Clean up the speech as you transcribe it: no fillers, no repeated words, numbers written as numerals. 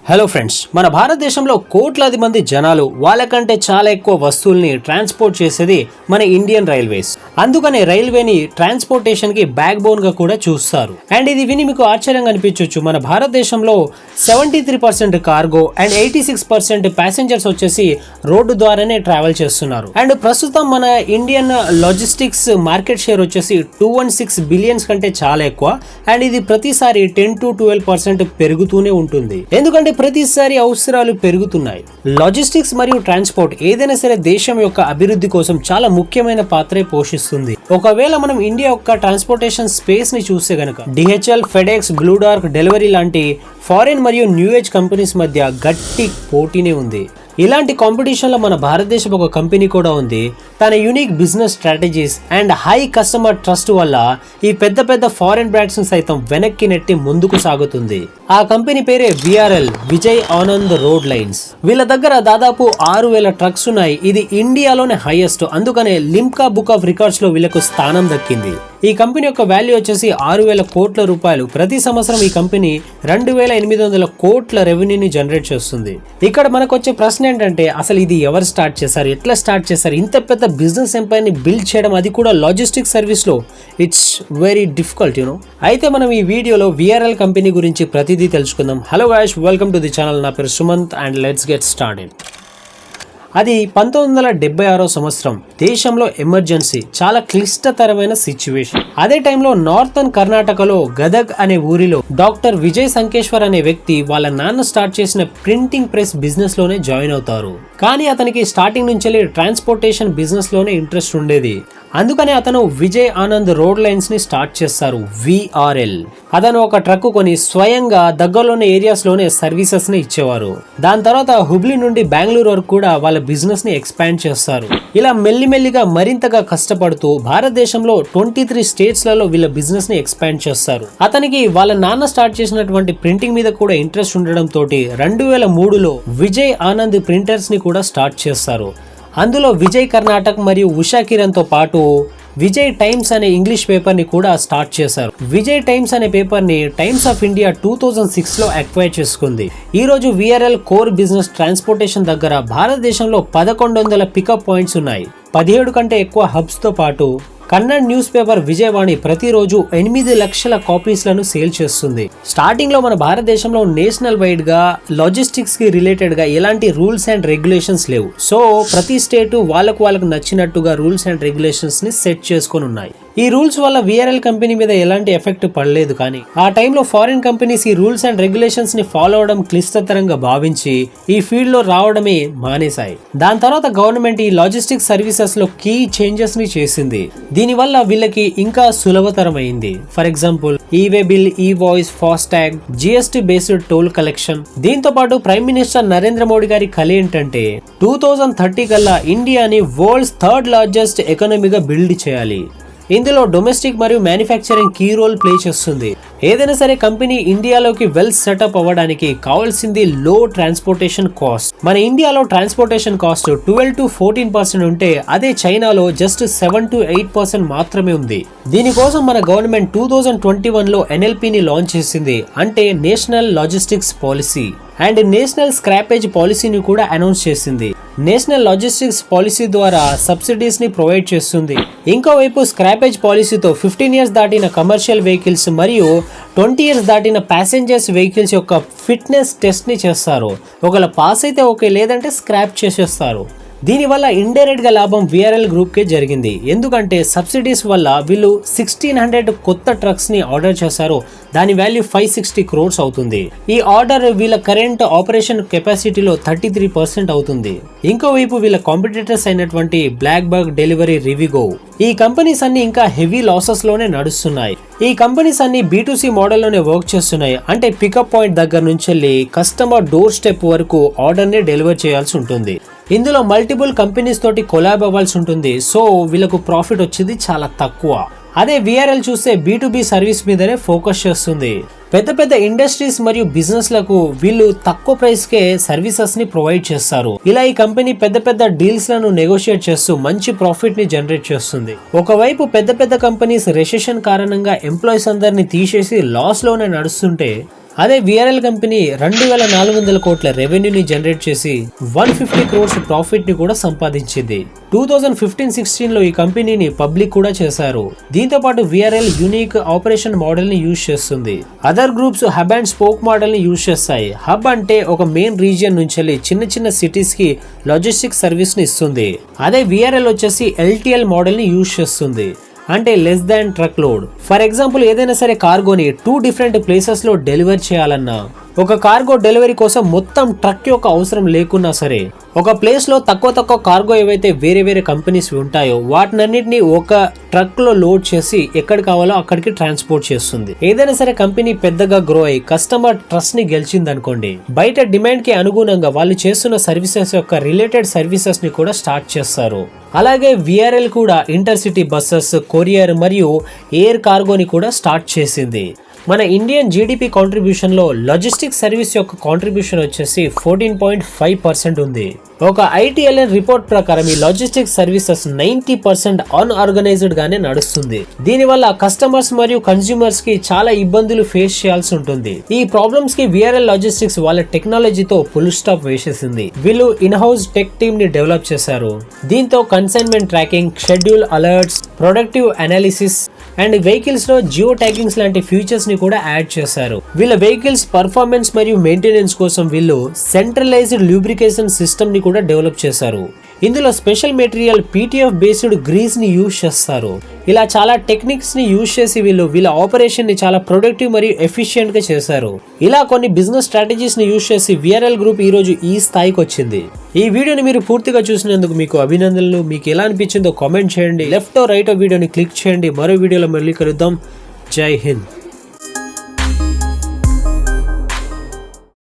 Hello friends, మన భారతదేశంలో కోట్లాది మంది జనాలు వాళ్ళకంటే చాలా ఎక్కువ వస్తువుల్ని ట్రాన్స్పోర్ట్ చేసేది మన ఇండియన్ రైల్వేస్. అందుకనే రైల్వేని ట్రాన్స్పోర్టేషన్ కి బ్యాక్ బోన్ గా కూడా చూస్తారు. అండ్ ఇది విని మీకు ఆశ్చర్యంగా అనిపించవచ్చు, మన భారతదేశంలో 73% కార్గో అండ్ 86% ప్యాసింజర్స్ వచ్చేసి రోడ్డు ద్వారానే ట్రావెల్ చేస్తున్నారు. అండ్ ప్రస్తుతం మన ఇండియన్ లాజిస్టిక్స్ మార్కెట్ షేర్ వచ్చేసి 216 బిలియన్స్ కంటే చాలా ఎక్కువ. అండ్ ఇది ప్రతిసారి 10 to 12% పెరుగుతూనే ఉంటుంది. ఎందుకంటే ప్రతిసారి అవసరాలు పెరుగుతున్నాయి. లాజిస్టిక్స్ మరియు ట్రాన్స్పోర్ట్ ఏదైనా సరే దేశం యొక్క అభివృద్ధి కోసం చాలా ముఖ్యమైన పాత్రే పోషిస్తుంది. ఒకవేళ మనం ఇండియా యొక్క ట్రాన్స్పోర్టేషన్ స్పేస్ ని చూస్తే గనక DHL, FedEx, blue dark delivery లాంటి ఫారిన్ మరియు న్యూ ఏజ్ కంపెనీస్ మధ్య గట్టి పోటీనే ఉంది. ఇలాంటి కాంపిటీషన్ లో మన భారతదేశం ఒక కంపెనీ కూడా ఉంది. తన unique business strategies and high customer trust వల్ల ఈ పెద్ద పెద్ద ఫారిన్ బ్రాండ్స్ సైతం వెనక్కి నెట్టి ముందుకు సాగుతుంది. ఆ కంపెనీ పేరే VRL, Vijay Anand road lines. వీళ్ళ దగ్గర దాదాపు 6,000 ట్రక్స్ ఉన్నాయి. ఇది ఇండియాలోనే హైయెస్ట్. అందుకనే లిమ్కా బుక్ ఆఫ్ రికార్డ్స్ లో వీళ్ళకు స్థానం దక్కింది. ఈ కంపెనీ యొక్క వాల్యూ వచ్చేసి 6,000 కోట్ల రూపాయలు. ప్రతి సంవత్సరం ఈ కంపెనీ 2,800 కోట్ల రెవెన్యూని జనరేట్ చేస్తుంది. ఇక్కడ మనకు వచ్చే ప్రశ్న ఏంటంటే, అసలు ఇది ఎవరు స్టార్ట్ చేశారు, ఎట్లా స్టార్ట్ చేశారు? ఇంత పెద్ద బిజినెస్ ఎంపైర్ ని బిల్డ్ చేయడం, అది కూడా లాజిస్టిక్స్ సర్వీస్ లో, ఇట్స్ వెరీ డిఫికల్ట్ యూనో. అయితే మనం ఈ వీడియోలో VRL కంపెనీ గురించి ప్రతిదీ తెలుసుకుందాం. Hello guys, welcome to the channel. నా పేరు Sumanth and let's get started. అది 1976 సంవత్సరం. దేశంలో ఎమర్జెన్సీ, చాలా క్లిష్టతరమైన సిచ్యువేషన్. అదే టైంలో నార్థన్ కర్ణాటకలో గదగ్ అనే ఊరిలో డాక్టర్ విజయ్ సంకేశ్వర్ అనే వ్యక్తి వాళ్ళ నాన్న స్టార్ట్ చేసిన ప్రింటింగ్ ప్రెస్ బిజినెస్ లోనే జాయిన్ అవుతారు. కానీ అతనికి స్టార్టింగ్ నుంచి ట్రాన్స్పోర్టేషన్ బిజినెస్ లోనే ఇంట్రెస్ట్ ఉండేది. అందుకనే అతను విజయ్ ఆనంద్ రోడ్ లైన్స్ ని స్టార్ట్ చేస్తారు, VRL. అతను ఒక ట్రక్ కొని స్వయంగా దగ్గరలోని ఏరియాస్ లోనే సర్వీసెస్ ని ఇచ్చేవారు. దాని తర్వాత హుబ్లీ నుండి బెంగళూరు వరకు కూడా వాళ్ళ బిజినెస్ ని ఎక్స్పాండ్ చేస్తారు. ఇలా మెల్లిమెల్లిగా మరింతగా కష్టపడుతూ భారతదేశంలో 23 స్టేట్స్ లలో వీళ్ళ బిజినెస్ ని ఎక్స్పాండ్ చేస్తారు. అతనికి వాళ్ళ నాన్న స్టార్ట్ చేసినటువంటి ప్రింటింగ్ మీద కూడా ఇంట్రెస్ట్ ఉండడం తోటి 2003లో విజయ్ ఆనంద్ ప్రింటర్స్ ని కూడా స్టార్ట్ చేస్తారు. అందులో విజయ్ కర్ణాటక్ మరియు ఉషా కిరణ్ తో పాటు విజయ్ టైమ్స్ అనే ఇంగ్లీష్ పేపర్ ని కూడా స్టార్ట్ చేశారు. విజయ్ టైమ్స్ అనే పేపర్ ని టైమ్స్ ఆఫ్ ఇండియా 2006 లో అక్వైర్ చేసుకుంది. ఈ రోజు VRL కోర్ బిజినెస్ ట్రాన్స్పోర్టేషన్ దగ్గర భారతదేశంలో 1100 పికప్ పాయింట్స్ ఉన్నాయి. 17 కంటే ఎక్కువ హబ్స్ తో పాటు కన్నడ న్యూస్ పేపర్ విజయవాణి ప్రతిరోజు 8 లక్షల కాపీస్ లను సేల్ చేస్తుంది. స్టార్టింగ్ లో మన భారతదేశంలో నేషనల్ వైడ్ గా లాజిస్టిక్స్ కి రిలేటెడ్ గా ఎలాంటి రూల్స్ అండ్ రెగ్యులేషన్స్ లేవు. సో ప్రతి స్టేట్ వాళ్ళకు నచ్చినట్టుగా రూల్స్ అండ్ రెగ్యులేషన్స్ ని సెట్ చేసుకొని ఉన్నాయి. ఈ రూల్స్ వల్ల VRL కంపెనీ మీద ఎలాంటి ఎఫెక్ట్ పడలేదు. కానీ ఆ టైంలో ఫారిన్ కంపెనీస్ ఈ రూల్స్ అండ్ రెగ్యులేషన్స్ ని ఫాలో అవడం క్లిష్టతరంగా భావించి ఈ ఫీల్డ్ లో రావడమే మానేశాయి. దాని తర్వాత గవర్నమెంట్ ఈ లాజిస్టిక్స్ సర్వీసెస్ లో కీ చేంజెస్ ని చేసింది. దీనివల్ల వీళ్ళకి ఇంకా సులభతరమైంది. For example e way bill, e invoice, FASTag, GST based toll collection. దీంతో పాటు ప్రైమ్ మినిస్టర్ నరేంద్ర మోడీ గారి కల ఏంటంటే 2030 కల్లా ఇండియాని వరల్డ్స్ 3rd లార్జెస్ట్ ఎకానమీగా బిల్డ్ చేయాలి. ఇందులో డొమెస్టిక్ మరియు మ్యానుఫ్యాక్చరింగ్ కీ రోల్ ప్లే చేస్తుంది. ఏదైనా సరే కంపెనీ ఇండియాలోకి వెల్ సెటప్ అవ్వడానికి కావాల్సింది లో ట్రాన్స్పోర్టేషన్ కాస్ట్. మన ఇండియాలో ట్రాన్స్పోర్టేషన్ కాస్ట్ 12 to 14% ఉంటే అదే చైనాలో జస్ట్ 7 to 8% మాత్రమే ఉంది. దీనికోసం మన గవర్నమెంట్ 2021లో NLP ని లాంచ్ చేసింది, అంటే national logistics policy. And national scrappage పాలసీని కూడా అనౌన్స్ చేసింది. నేషనల్ లాజిస్టిక్స్ పాలసీ ద్వారా సబ్సిడీస్ ని ప్రొవైడ్ చేస్తుంది. ఇంకోవైపు స్క్రాపేజ్ పాలసీతో 15 ఇయర్స్ దాటిన కమర్షియల్ వెహికల్స్ మరియు 20 ఇయర్స్ దాటిన ప్యాసింజర్స్ వెహికల్స్ యొక్క ఫిట్నెస్ టెస్ట్ ని చేస్తారు. ఒకవేళ పాస్ అయితే ఓకే, లేదంటే స్క్రాప్ చేసేస్తారు. దీనివల్ల ఇండైరెక్ట్ గా లాభం VRL గ్రూప్ కే జరిగింది. ఎందుకంటే సబ్సిడీస్ వల్ల వీళ్ళు 1600 కొత్త ట్రక్స్ ని ఆర్డర్ చేశారు. దాని వాల్యూ 560 crores అవుతుంది. ఈ ఆర్డర్ వీళ్ళ కరెంట్ ఆపరేషన్ కెపాసిటీలో 33% అవుతుంది. ఇంకోవైపు వీళ్ళ కాంపిటీటర్స్ అయినటువంటి బ్లాక్ బగ్, డెలివరీ, రివిగో, ఈ కంపెనీస్ అన్ని ఇంకా హెవీ లాసెస్ లోనే నడుస్తున్నాయి. ఈ కంపెనీస్ అన్ని B2C మోడల్లోనే వర్క్ చేస్తున్నాయి. అంటే పికప్ పాయింట్ దగ్గర నుంచి వెళ్ళి కస్టమర్ డోర్ స్టెప్ వరకు ఆర్డర్ ని డెలివర్ చేయాల్సి ఉంటుంది. ఇందులో మల్టిపుల్ కంపెనీస్ తోటి కొలాబ్ అవ్వాల్సి ఉంటుంది. సో వీళ్ళకు ప్రాఫిట్ వచ్చేది చాలా తక్కువ. అదే VRL చూస్తే B2B సర్వీస్ మీదనే ఫోకస్ చేస్తుంది. పెద్ద పెద్ద ఇండస్ట్రీస్ మరియు బిజినెస్ లకు వీళ్ళు తక్కువ ప్రైస్ కే సర్వీసెస్ ని ప్రొవైడ్ చేస్తారు. ఇలా ఈ కంపెనీ పెద్ద పెద్ద డీల్స్ లను నెగోషియేట్ చేస్తూ మంచి ప్రాఫిట్ ని జనరేట్ చేస్తుంది. ఒకవైపు పెద్ద పెద్ద కంపెనీస్ రెసెషన్ కారణంగా ఎంప్లాయీస్ అందరిని తీసేసి లాస్ లోనే నడుస్తుంటే, అదే విఆర్ఎల్ కంపెనీ 2400 కోట్ల రెవెన్యూని జనరేట్ చేసి 150 క్రోర్స్ ప్రాఫిట్ ని కూడా సంపాదించింది. 2015-16 లో ఈ కంపెనీని పబ్లిక్ కూడా చేశారు. దీంతో పాటు విఆర్ఎల్ యూనిక్ ఆపరేషన్ మోడల్ ని యూజ్ చేస్తుంది. Other groups hub and spoke model ని యూజ్ చేస్తాయి. హబ్ అంటే ఒక మెయిన్ రీజియన్ నుంచి చిన్న చిన్న సిటీస్ కి లాజిస్టిక్స్ సర్వీస్ ని ఇస్తుంది. అదే విఆర్ఎల్ వచ్చేసి ఎల్టీఎల్ మోడల్ ని యూజ్ చేస్తుంది. అంటే less than truck load. For example ఏదైనా సరే కార్గోని 2 డిఫరెంట్ ప్లేసెస్ లో డెలివర్ చేయాలన్నా, ఒక కార్గో డెలివరీ కోసం మొత్తం ట్రక్ యొక్క అవసరం లేకున్నా సరే, ఒక ప్లేస్ లో తక్కువ కార్గో ఏవైతే వేరే వేరే కంపెనీస్ ఉంటాయో వాటినన్నిటిని ఒక ట్రక్ లో లోడ్ చేసి ఎక్కడ కావాలో అక్కడికి ట్రాన్స్పోర్ట్ చేస్తుంది. ఏదైనా సరే కంపెనీ పెద్దగా గ్రో అయ్యి కస్టమర్ ట్రస్ట్ ని గెలిచింది అనుకోండి, బయట డిమాండ్ కి అనుగుణంగా వాళ్ళు చేస్తున్న సర్వీసెస్ యొక్క రిలేటెడ్ సర్వీసెస్ ని కూడా స్టార్ట్ చేస్తారు. అలాగే విఆర్ఎల్ కూడా ఇంటర్సిటీ బస్సెస్, కొరియర్ మరియు ఎయిర్ కార్గోని కూడా స్టార్ట్ చేసింది. మన ఇండియన్ జీడిపి కాంట్రిబ్యూషన్ లో లాజిస్టిక్స్ సర్వీస్ యొక్క కాంట్రిబ్యూషన్ వచ్చేసి 14.5% ఉంది. ఒక ఐటీఎల్ఎన్ రిపోర్ట్ ప్రకారం ఈ లాజిస్టిక్స్ సర్వీసెస్ 90% అన్ఆర్గనైజ్డ్ గానే నడుస్తుంది. దీనివల్ల కస్టమర్స్ మరియు కన్స్యూమర్స్ కి చాలా ఇబ్బందులు ఫేస్ చేయాల్సి ఉంటుంది. ఈ ప్రాబ్లమ్స్ కి విఆర్ఎల్ లాజిస్టిక్స్ వాళ్ళ టెక్నాలజీతో ఫుల్ స్టాప్ వేసేసింది. వీళ్ళు ఇన్ హౌస్ టెక్ టీమ్ ని డెవలప్ చేశారు. దీంతో consignment tracking, schedule alerts, productive analysis and vehicles లో జియో ట్యాగింగ్స్ లాంటి ఫీచర్స్ ని కూడా యాడ్ చేశారు. వీళ్ళ వెహికల్స్ పర్ఫార్మెన్స్ మరియు మెయింటెనెన్స్ కోసం వీళ్ళు సెంట్రలైజ్డ్ లూబ్రికేషన్ సిస్టమ్ ని కూడా డెవలప్ చేశారు. ఇందులో special material PTF based grease ని యూజ్ చేస్తారు. ఇలా చాలా టెక్నిక్స్ ని యూజ్ చేసి వీళ్ళ ఆపరేషన్ ని చాలా ప్రొడక్టివ్ మరియు ఎఫిషియెంట్ గా చేశారు. ఇలా కొన్ని బిజినెస్ స్ట్రాటజీస్ ని యూజ్ చేసి విఆర్ఎల్ గ్రూప్ ఈ రోజు ఈ స్థాయికి వచ్చింది. ఈ వీడియోని మీరు పూర్తిగా చూసినందుకు మీకు అభినందనలు. మీకు ఎలా అనిపించిందో కామెంట్ చేయండి. లెఫ్ట్ రైట్ వీడియోని క్లిక్ చేయండి. మరో వీడియోలో మళ్ళీ కలుద్దాం. జై హింద్.